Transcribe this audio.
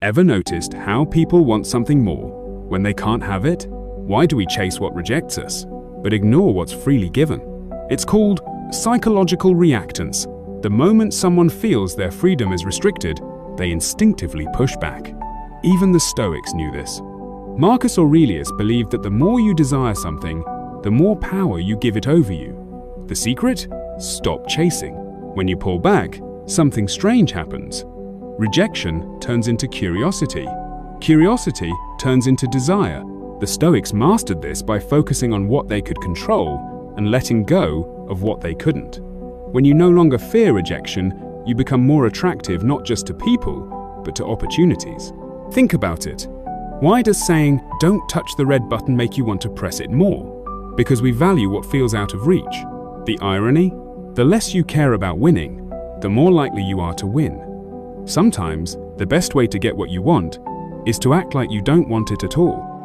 Ever noticed how people want something more when they can't have it? Why do we chase what rejects us, but ignore what's freely given? It's called psychological reactance. The moment someone feels their freedom is restricted, they instinctively push back. Even the Stoics knew this. Marcus Aurelius believed that the more you desire something, the more power you give it over you. The secret? Stop chasing. When you pull back, something strange happens. Rejection turns into curiosity. Curiosity turns into desire. The Stoics mastered this by focusing on what they could control and letting go of what they couldn't. When you no longer fear rejection, you become more attractive not just to people, but to opportunities. Think about it. Why does saying, "Don't touch the red button," make you want to press it more? Because we value what feels out of reach. The irony? The less you care about winning, the more likely you are to win. Sometimes, the best way to get what you want is to act like you don't want it at all.